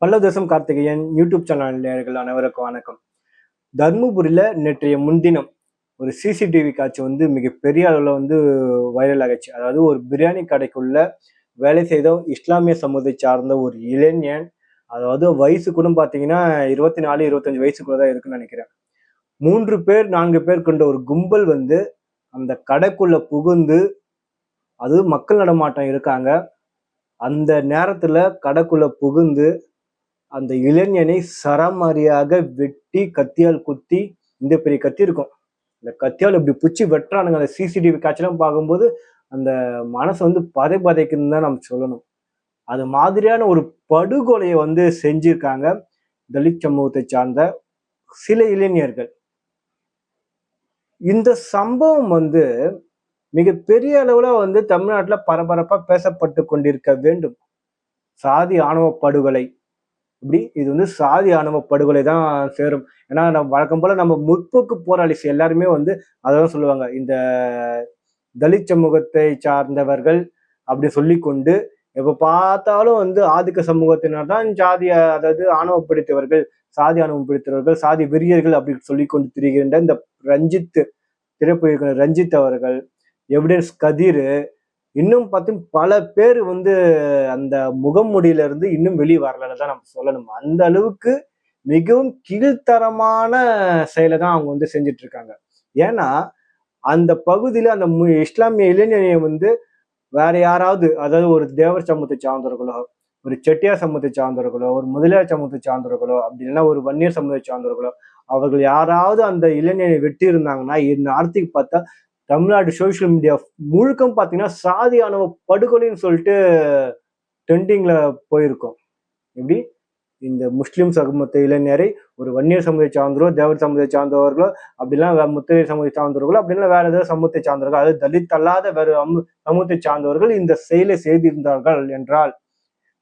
பல்லவதேசம் Karthikeyan YouTube channel நேயர்கள் அனைவருக்கும் வணக்கம். தர்மபுரியில நேற்றைய முன்தினம் ஒரு சிசிடிவி காட்சி மிகப்பெரிய அளவில் வைரல் ஆகிடுச்சு. அதாவது ஒரு பிரியாணி கடைக்குள்ள வேலை செய்த இஸ்லாமிய சமூகத்தை சார்ந்த ஒரு இளைஞன், அதாவது வயசு கூட பார்த்தீங்கன்னா 24-25 வயசுக்குள்ள தான் இருக்குன்னு நினைக்கிறேன். 3 பேர் 4 பேர் கொண்ட ஒரு கும்பல் அந்த கடைக்குள்ள புகுந்து, அது மக்கள் நடமாட்டம் இருக்காங்க, அந்த நேரத்துல கடைக்குள்ள புகுந்து அந்த இளைஞனை சரமாரியாக வெட்டி கத்தியால் குத்தி, இந்த பெரிய கத்தி இருக்கும், இந்த கத்தியால் இப்படி பிடிச்சி வெட்டுறானுங்க. அந்த சிசிடிவி காட்சியெல்லாம் பார்க்கும்போது அந்த மனசு பதைக்குன்னு தான் நம்ம சொல்லணும். அது மாதிரியான ஒரு படுகொலையை செஞ்சிருக்காங்க தலித் சமூகத்தை சார்ந்த சில இளைஞர்கள். இந்த சம்பவம் மிகப்பெரிய அளவுல தமிழ்நாட்டுல பரபரப்பா பேசப்பட்டு கொண்டிருக்க வேண்டும். சாதி ஆணவ படுகொலை, இப்படி இது சாதி ஆணவ படுகொலை தான் சேரும். ஏன்னா நம்ம வழக்கம் போல நம்ம முற்போக்கு போராளிஸ் எல்லாருமே அதான் சொல்லுவாங்க, இந்த தலித் சமூகத்தை சார்ந்தவர்கள் அப்படி சொல்லிக்கொண்டு எப்ப பார்த்தாலும் ஆதிக்க சமூகத்தினர் தான் சாதி, அதாவது ஆணவ பிடித்தவர்கள், சாதி ஆணவம் பிடித்தவர்கள், சாதி வெறியர்கள் அப்படி சொல்லிக்கொண்டு திரிகின்ற இந்த ரஞ்சித், திரைப்பட ரஞ்சித் அவர்கள், எவிடன்ஸ் கதிர், இன்னும் பார்த்து பல பேர் அந்த முகமூடியில இருந்து இன்னும் வெளியே வரலன்னு தான் நம்ம சொல்லணும். அந்த அளவுக்கு மிகவும் கீழ்த்தரமான செயலை தான் அவங்க செஞ்சுட்டு இருக்காங்க. ஏன்னா அந்த பகுதியில அந்த இஸ்லாமிய இளைஞனை வேற யாராவது, அதாவது ஒரு தேவர் சமூகத்தை சார்ந்தவர்களோ, ஒரு செட்டியார் சமூகத்தை சார்ந்தவர்களோ, ஒரு முதலியார் சமூகத்தை சார்ந்தவர்களோ, அப்படி இல்லைன்னா ஒரு வன்னியர் சமூகத்தை சார்ந்தவர்களோ, அவர்கள் யாராவது அந்த இளைஞனை வெட்டி இருந்தாங்கன்னா இந்த ஆர்த்திக்கு பார்த்தா தமிழ்நாடு சோசியல் மீடியா முழுக்கம் பார்த்தீங்கன்னா சாதி ஆணவ படுகொலைன்னு சொல்லிட்டு ட்ரெண்டிங்ல போயிருக்கும். எப்படி இந்த முஸ்லிம் சமூகத்தை இளைஞரை ஒரு வன்னியர் சமூகத்தை சார்ந்தவர்களோ, தேவர் சமூகத்தை சார்ந்தவர்களோ, அப்படிலாம் முத்தரையர் சமூகத்தை சார்ந்தவர்களோ, அப்படின்னா வேற ஏதாவது சமூகத்தை சார்ந்தவர்கள், அதாவது தலித் அல்லாத வேற சமூகத்தை சார்ந்தவர்கள் இந்த செயலை செய்திருந்தார்கள் என்றால்,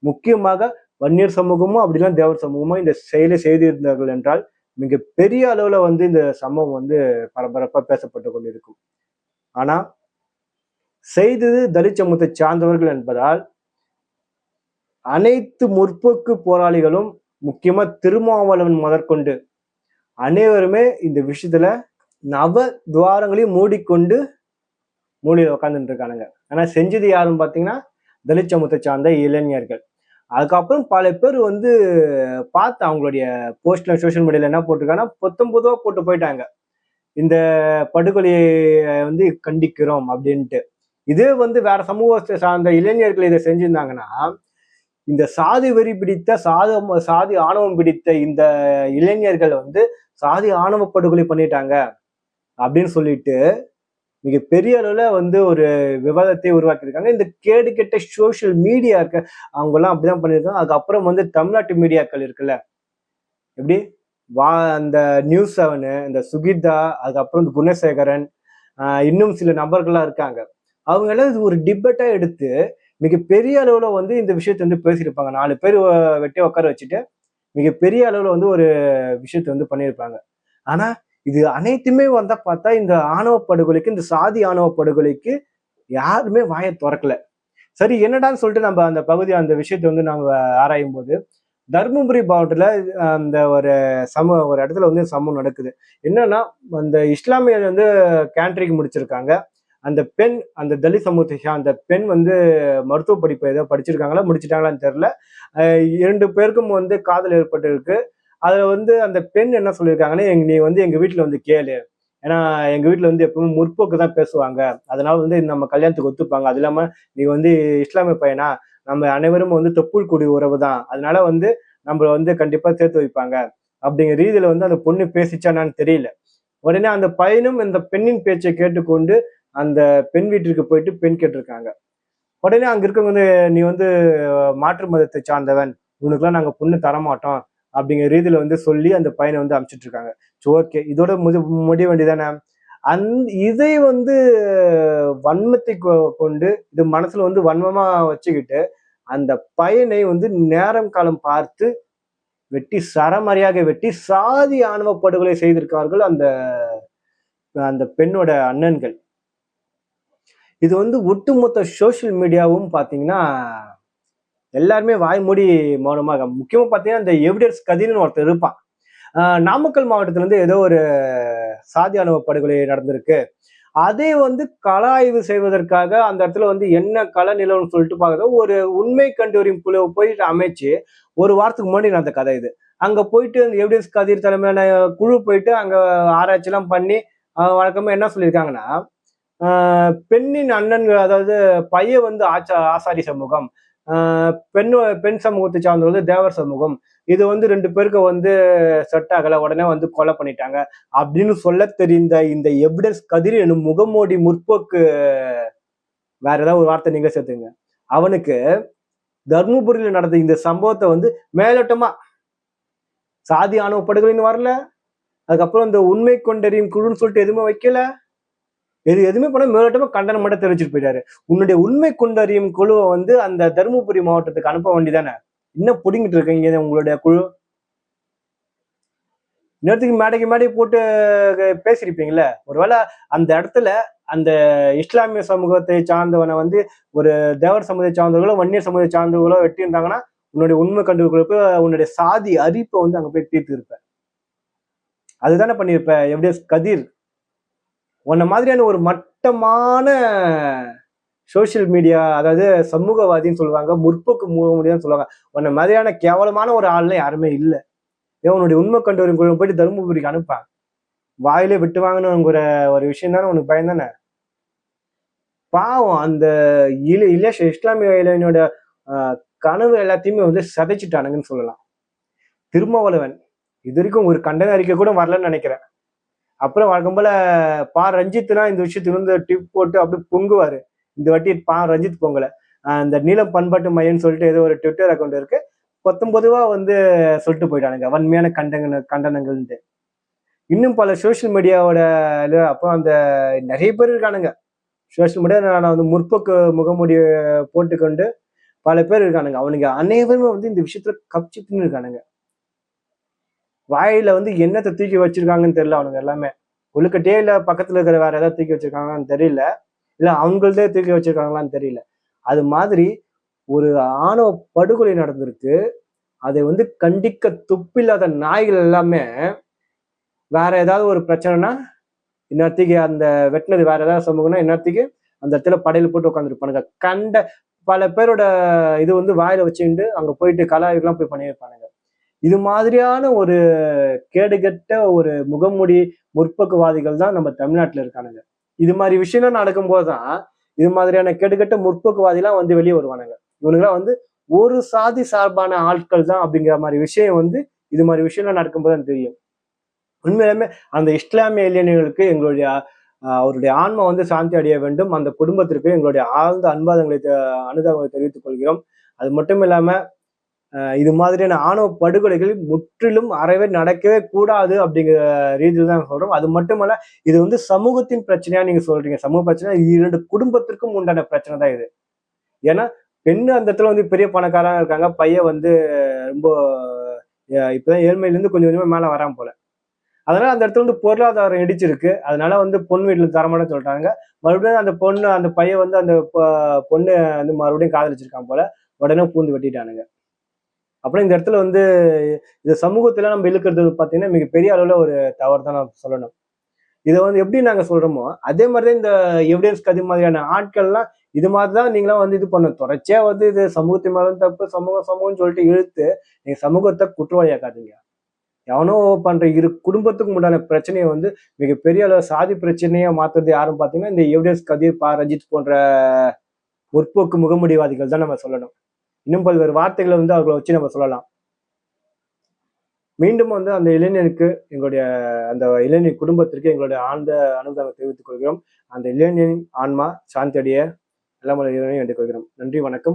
முக்கியமாக வன்னியர் சமூகமும் அப்படிலாம் தேவர் சமூகமும் இந்த செயலை செய்திருந்தார்கள் என்றால் மிக பெரிய அளவுல இந்த சம்பவம் பரபரப்பா பேசப்பட்டு கொண்டிருக்கும். ஆனா செய்தது தலித் சமூகத்தை சார்ந்தவர்கள் என்பதால் அனைத்து முற்போக்கு போராளிகளும், முக்கியமா திருமாவளவன் முதற்கொண்டு அனைவருமே இந்த விஷயத்துல நவ துவாரங்களையும் மூடிக்கொண்டு மூலையில உட்காந்துட்டு இருக்கானுங்க. ஆனா செஞ்சது யாருன்னு பாத்தீங்கன்னா தலித் சமூகத்தை சார்ந்த இளைஞர்கள். அதுக்கப்புறம் பல பேர் பார்த்து அவங்களுடைய போஸ்ட்ல சோசியல் மீடியால என்ன போட்டிருக்காங்கன்னா, பொதுவா போட்டு போயிட்டாங்க, இந்த படுகொலையை கண்டிக்கிறோம் அப்படின்ட்டு. இதே வேற சமூகத்தை சார்ந்த இளைஞர்கள் இதை செஞ்சிருந்தாங்கன்னா, இந்த சாதி வெறி பிடித்த சாதி ஆணவம் பிடித்த இந்த இளைஞர்கள் சாதி ஆணவ படுகொலை பண்ணிட்டாங்க அப்படின்னு சொல்லிட்டு மிகப்பெரிய அளவுல ஒரு விவாதத்தை உருவாக்கியிருக்காங்க. இந்த கேடு கெட்ட சோசியல் மீடியாக்கள் அவங்க எல்லாம் அப்படிதான் பண்ணியிருக்காங்க. அதுக்கப்புறம் தமிழ்நாட்டு மீடியாக்கள் இருக்குல்ல, எப்படி அந்த நியூஸ் 7, இந்த சுகிதா, அதுக்கப்புறம் இந்த குணசேகரன், இன்னும் சில நபர்கள்லாம் இருக்காங்க. அவங்க எல்லாம் இது ஒரு டிபேட்டா எடுத்து மிகப்பெரிய அளவுல இந்த விஷயத்த பேசியிருப்பாங்க. 4 பேர் வெட்டி உட்கார வச்சுட்டு மிகப்பெரிய அளவுல ஒரு விஷயத்த பண்ணியிருப்பாங்க. ஆனா இது அனைத்துமே பார்த்தா இந்த ஆணவ படுகொலைக்கு, இந்த சாதி ஆணவ படுகொலைக்கு யாருமே வாயை திறக்கல. சரி, என்னடான்னு சொல்லிட்டு நம்ம அந்த பகுதி அந்த விஷயத்த நம்ம ஆராயும் போது, தர்மபுரி மாவட்டத்துல அந்த ஒரு இடத்துல சம்பவம் நடக்குது. என்னன்னா, அந்த இஸ்லாமியர் கேண்டரிங் முடிச்சிருக்காங்க. அந்த பெண், அந்த தலித் சமூகத்தை அந்த பெண் மருத்துவ படிப்பு ஏதோ படிச்சிருக்காங்களா, முடிச்சிட்டாங்களான்னு தெரியல. 2 பேருக்கும் காதல் ஏற்பட்டு இருக்கு. அதுல அந்த பெண் என்ன சொல்லியிருக்காங்கன்னா, நீ எங்க வீட்டுல கேளு, ஏன்னா எங்க வீட்டுல எப்பவுமே முற்போக்கு தான் பேசுவாங்க, அதனால நம்ம கல்யாணத்துக்கு ஒத்துப்பாங்க. அது இல்லாம நீ இஸ்லாமிய பையனா, நம்ம அனைவரும் தொப்புள் கூடிய உறவு தான், அதனால நம்ம கண்டிப்பா சேர்த்து வைப்பாங்க அப்படிங்கிற ரீதியில அந்த பொண்ணு பேசிச்சானான்னு தெரியல. உடனே அந்த பையனும் இந்த பெண்ணின் பேச்சை கேட்டுக்கொண்டு அந்த பெண் வீட்டிற்கு போயிட்டு பெண் கேட்டிருக்காங்க. உடனே அங்க இருக்கவங்க நீ மாற்று மதத்தை சார்ந்தவன், உனக்குலாம் நாங்க பொண்ணு தரமாட்டோம் அப்படிங்கிற ரீதியில சொல்லி அந்த பையனை அனுப்பிச்சிட்டு இருக்காங்க. ஓகே, இதோட முடிய வேண்டியதானே. இதை வன்மத்தை கொண்டு இது மனசுல வன்மமா வச்சுக்கிட்டு அந்த பையனை நேரம் காலம் பார்த்து வெட்டி சரமாரியாக வெட்டி சாதி ஆணவ படுகொலை செய்திருக்கார்கள் அந்த அந்த பெண்ணோட அண்ணன்கள். இது ஒட்டுமொத்த சோசியல் மீடியாவும் பாத்தீங்கன்னா எல்லாருமே வாய் மூடி மௌனமாக. முக்கியமா பாத்தீங்கன்னா இந்த எவிடன்ஸ் கதிர்னு ஒருத்தர் இருப்பான். நாமக்கல் மாவட்டத்துல இருந்து ஏதோ ஒரு சாதி ஆணவ படுகொலை நடந்திருக்கு, அதை வந்து கள ஆய்வு செய்வதற்காக அந்த இடத்துல வந்து என்ன கள நிலவுன்னு சொல்லிட்டு பார்க்கறது ஒரு உண்மை கண்டறியும் குழுவை போயிட்டு அமைச்சு ஒரு வாரத்துக்கு முன்னாடி நடந்த கதை இது. அங்க போயிட்டு அந்த எவிடன்ஸ் கதிர் தலைமையிலான குழு போயிட்டு அங்க ஆராய்ச்சி எல்லாம் பண்ணி வழக்கமா என்ன சொல்லியிருக்காங்கன்னா, பெண்ணின் அண்ணன், அதாவது பையன் வந்து ஆசாரி சமூகம், பெண் பெண் சமூகத்தை சார்ந்தது வந்து தேவர் சமூகம், இது வந்து 2 பேருக்கு வந்து செட் ஆகல, உடனே வந்து கொலை பண்ணிட்டாங்க அப்படின்னு சொல்ல தெரிந்த இந்த எவிடன்ஸ் கதிர் எனும் முகமூடி முற்போக்கு, வேற ஏதாவது ஒரு வார்த்தை நீங்க சேர்த்துங்க, அவனுக்கு தர்மபுரியில நடந்த இந்த சம்பவத்தை வந்து மேலோட்டமா சாதி ஆணவ படுகொலைன்னு வரல, அதுக்கப்புறம் இந்த உண்மை கொண்டறியும் குழுன்னு சொல்லிட்டு எதுவுமே வைக்கல, எதுவுமே பண்ண மேலோட்டமா கண்டனம் மட்டும் தெரிவிச்சுட்டு போயிட்டாரு. உன்னுடைய உண்மை கொண்டறியும் குழுவை வந்து அந்த தருமபுரி மாவட்டத்துக்கு அனுப்ப வேண்டியதானே, இன்னும் புடிங்கிட்டு இருக்கீங்க உங்களுடைய குழு. நேரத்துக்கு மேடை போட்டு பேசியிருப்பீங்கல்ல, ஒருவேளை அந்த இடத்துல அந்த இஸ்லாமிய சமூகத்தை சார்ந்தவனை வந்து ஒரு தேவர் சமூகத்தை சார்ந்தவர்களோ வன்னியர் சமூகத்தை சார்ந்தவர்களோ வெட்டி இருந்தாங்கன்னா உன்னுடைய உண்மை கண்டுபிடிப்பு உன்னுடைய சாதி அரிப்பை வந்து அங்க போய் தீர்த்து இருப்ப. அதுதானே பண்ணியிருப்ப எவிடன்ஸ் கதிர். உன்ன மாதிரியான ஒரு மட்டமான சோசியல் மீடியா, அதாவது சமூகவாதின்னு சொல்லுவாங்க, முற்போக்கு முகமூடின்னு சொல்லுவாங்க, உன்ன மாதிரியான கேவலமான ஒரு ஆள்ல யாருமே இல்லை. உன்னுடைய உண்மை கண்டறியும் குழு போயிட்டு தருமபுரிக்கு அனுப்பான், வாயிலே விட்டு வாங்கணுங்கிற ஒரு விஷயம் தானே உனக்கு பயம் தானே. பாவம் அந்த இஸ்லாமிய இளைஞனோட கனவு எல்லாத்தையுமே வந்து சதைச்சிட்டானுங்கன்னு சொல்லலாம். திருமாவளவன் இது வரைக்கும் ஒரு கண்டன அறிக்கை கூட வரலன்னு நினைக்கிறேன். அப்புறம் வழக்கம் போல ரஞ்சித்னா இந்த விஷயத்துக்கு வந்து டிப் போட்டு அப்படி பொங்குவாரு. இந்த வாட்டி ரஞ்சித் பொங்கல, இந்த நீலம் பண்பாட்டு மையம்னு சொல்லிட்டு ஏதோ ஒரு ட்விட்டர் அக்கௌண்ட் இருக்கு, 19 வந்து சொல்லிட்டு போயிட்டானுங்க வன்மையான கண்டனங்கள்ன்ட்டு. இன்னும் பல சோசியல் மீடியாவோட அப்புறம் அந்த நிறைய பேர் இருக்கானுங்க சோசியல் மீடியா, நான் வந்து முற்போக்கு முகமூடிய போட்டுக்கொண்டு பல பேர் இருக்கானுங்க. அவனுங்க அனைவருமே வந்து இந்த விஷயத்துல கப்சிப்புன்னு இருக்கானுங்க. வாயில வந்து என்னத்தை தூக்கி வச்சிருக்காங்கன்னு தெரியல. அவனுங்க எல்லாமே ஒழுக்கட்டே இல்ல, பக்கத்துல இருக்கிற வேற ஏதாவது தூக்கி வச்சிருக்காங்கன்னு தெரியல, இல்ல அவங்களதே தூக்கி வச்சிருக்காங்களான்னு தெரியல. அது மாதிரி ஒரு ஆணவ படுகொலை நடந்திருக்கு, அதை வந்து கண்டிக்க துப்பில்லாத நாய்கள் எல்லாமே வேற ஏதாவது ஒரு பிரச்சனைனா இன்னத்துக்கு அந்த வெட்டினது வேற ஏதாவது சமூகம்னா இன்னத்துக்கு அந்த இடத்துல படையில போட்டு உட்காந்துருப்பானுங்க. கண்ட பல பேரோட இது வந்து வாயில வச்சுட்டு அங்க போயிட்டு கலாய்லாம் போய் பண்ணியிருப்பானுங்க. இது மாதிரியான ஒரு கேடுகட்ட ஒரு முகமூடி முற்போக்குவாதிகள் தான் நம்ம தமிழ்நாட்டுல இருக்கானுங்க. இது மாதிரி விஷயம்லாம் நடக்கும் போதுதான் இது மாதிரியான கேடுகட்ட முற்போக்குவாதிலாம் வந்து வெளியே வருவானுங்க. இவனுங்களாம் வந்து ஒரு சாதி சார்பான ஆட்கள் தான் அப்படிங்கிற மாதிரி விஷயம் வந்து இது மாதிரி விஷயம்லாம் நடக்கும்போது தெரியும். உண்மையிலுமே அந்த இஸ்லாமிய இளைஞர்களுக்கு எங்களுடைய அவருடைய ஆன்மா வந்து சாந்தி அடைய வேண்டும். அந்த குடும்பத்திற்கு எங்களுடைய ஆழ்ந்த அனுதாபங்களை தெரிவித்துக் கொள்கிறோம். அது மட்டும் இல்லாம இது மாதிரியான ஆணவ படுகொலைகள் முற்றிலும் அறவே நடக்கவே கூடாது அப்படிங்கிற ரீதியில் தான் சொல்றோம். அது மட்டுமல்ல, இது வந்து சமூகத்தின் பிரச்சனையா நீங்க சொல்றீங்க, சமூக பிரச்சனை 2 குடும்பத்திற்கும் உண்டான பிரச்சனை தான் இது. ஏன்னா பெண்ணு அந்த இடத்துல வந்து பெரிய பணக்காரங்க இருக்காங்க, பையன் வந்து ரொம்ப இப்பதான் ஏழ்மையிலிருந்து கொஞ்சம் கொஞ்சமா மேல வராம போல. அதனால அந்த இடத்துல வந்து பொருளாதாரம் இடிச்சிருக்கு. அதனால வந்து பொண்ணு வீட்டுல தரமாட்டேன்னு சொல்லிட்டாங்க. மறுபடியும் அந்த பையன் வந்து அந்த பொண்ணு வந்து மறுபடியும் காதலிச்சிருக்கான் போல, உடனே பூந்து வெட்டிட்டானுங்க. அப்புறம் இந்த இடத்துல வந்து இந்த சமூகத்துல நம்ம இழுக்கிறது பார்த்தீங்கன்னா மிகப்பெரிய அளவுல ஒரு தவறு தான் நான் சொல்லணும். இதை வந்து எப்படி நாங்க சொல்றோமோ அதே மாதிரிதான் இந்த எவிடன்ஸ் கதி மாதிரியான ஆட்கள்லாம் இது மாதிரிதான் நீங்களாம் வந்து இது பண்ண தொடர்ச்சியா வந்து இது சமூகத்தின் மேலும் தப்பு, சமூகம்னு சொல்லிட்டு இழுத்து நீங்க சமூகத்தை குற்றவாளியாக்காதீங்க. எவனோ பண்ற குடும்பத்துக்கு உண்டான பிரச்சனையை வந்து மிகப்பெரிய அளவு சாதி பிரச்சனையா மாத்துறது யாரும் பாத்தீங்கன்னா இந்த எவிடன்ஸ் கதிர் ரஞ்சித் போன்ற முற்போக்கு முகமுடிவாதிகள் தான் நம்ம சொல்லணும். இன்னும் பல்வேறு வார்த்தைகளை வந்து அவர்களை வச்சு நம்ம சொல்லலாம். மீண்டும் வந்து அந்த இளைஞனுக்கு எங்களுடைய அந்த இளைஞர் குடும்பத்திற்கு எங்களுடைய ஆழ்ந்த அனுதாபத்தை தெரிவித்துக் கொள்கிறோம். அந்த இளைஞனின் ஆன்மா சாந்தி அடைய எல்லாம் வேண்டிக் கொள்கிறோம். நன்றி, வணக்கம்.